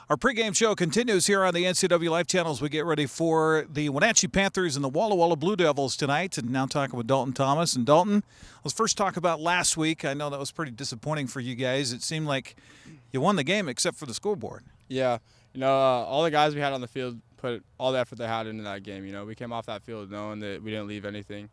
Our pregame show continues here on the NCWLIFE channel as we get ready for the Wenatchee Panthers and the Walla Walla Blue Devils tonight. And now talking with Dalton Thomas. And Dalton, let's first talk about last week. I know that was pretty disappointing for you guys. It seemed like you won the game except for the scoreboard. Yeah, all the guys we had on the field put all the effort they had into that game. We came off that field knowing that we didn't leave anything.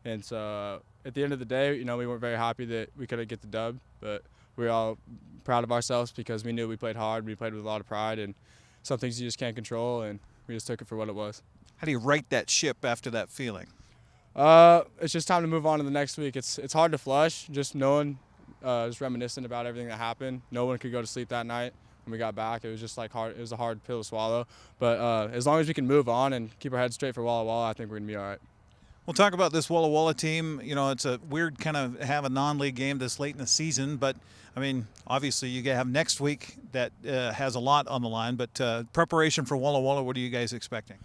And so at the end of the day, we weren't very happy that we couldn't get the dub, but we were all proud of ourselves because we knew we played hard, we played with a lot of pride, and some things you just can't control, and we just took it for what it was. How do you right that ship after that feeling? It's just time to move on to the next week. It's hard to flush, just knowing, just reminiscing about everything that happened. No one could go to sleep that night when we got back. It was just like hard. It was a hard pill to swallow. But as long as we can move on and keep our heads straight for Walla Walla, I think we're gonna be all right. We'll talk about this Walla Walla team. It's a weird kind of have a non-league game this late in the season, but I mean, obviously you have next week that has a lot on the line. But preparation for Walla Walla, what are you guys expecting?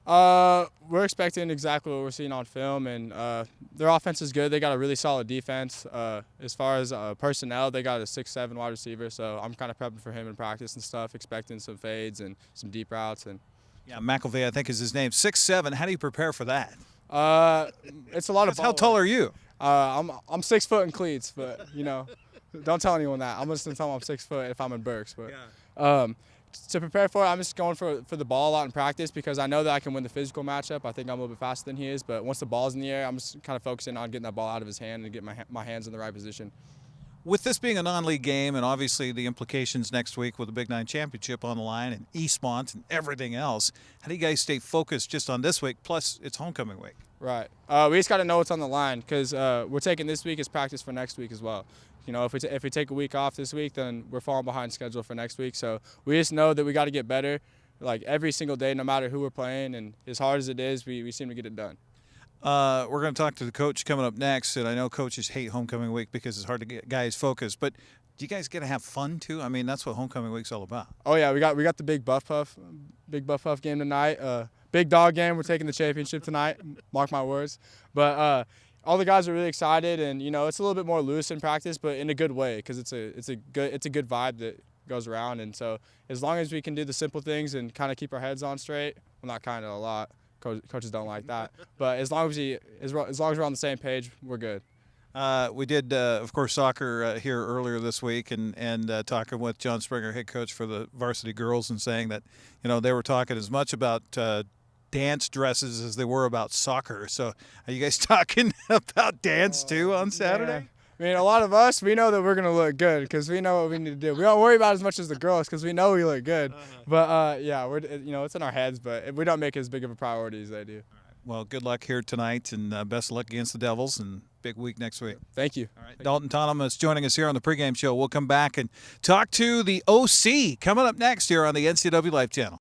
We're expecting exactly what we're seeing on film, and their offense is good. They got a really solid defense. As far as personnel, they got a 6'7" wide receiver, so I'm kind of prepping for him in practice and stuff, expecting some fades and some deep routes. And yeah, McElvey, I think is his name. 6'7". How do you prepare for that? It's a lot of. How tall are you? I'm 6 foot in cleats, but don't tell anyone that. I'm just gonna tell them I'm 6 foot if I'm in Berks. But to prepare for it, I'm just going for the ball a lot in practice because I know that I can win the physical matchup. I think I'm a little bit faster than he is, but once the ball's in the air, I'm just kind of focusing on getting that ball out of his hand and getting my hands in the right position. With this being a non-league game and obviously the implications next week with the Big 9 Championship on the line and Eastmont and everything else, how do you guys stay focused just on this week, plus it's homecoming week? Right. We just got to know what's on the line because we're taking this week as practice for next week as well. If we take a week off this week, then we're falling behind schedule for next week. So we just know that we got to get better like every single day, no matter who we're playing. And as hard as it is, we seem to get it done. We're going to talk to the coach coming up next, and I know coaches hate homecoming week because it's hard to get guys focused. But do you guys get to have fun too? I mean, that's what homecoming week's all about. Oh yeah, we got the big Buff Puff game tonight. Big dog game. We're taking the championship tonight. Mark my words. But all the guys are really excited, and it's a little bit more loose in practice, but in a good way because it's a good vibe that goes around. And so as long as we can do the simple things and kind of keep our heads on straight, well, not kind of a lot. Coaches don't like that, but as long as we're on the same page, we're good. We did, of course, soccer here earlier this week, and talking with John Springer, head coach for the varsity girls, and saying that they were talking as much about dance dresses as they were about soccer. So, are you guys talking about dance too on Saturday? Yeah. I mean, a lot of us, we know that we're going to look good because we know what we need to do. We don't worry about it as much as the girls because we know we look good. But, yeah, it's in our heads, but we don't make it as big of a priority as they do. All right. Well, good luck here tonight, and best of luck against the Devils, and big week next week. Thank you. All right. Dalton Thomas joining us here on the pregame show. We'll come back and talk to the OC coming up next here on the NCWLIFE channel.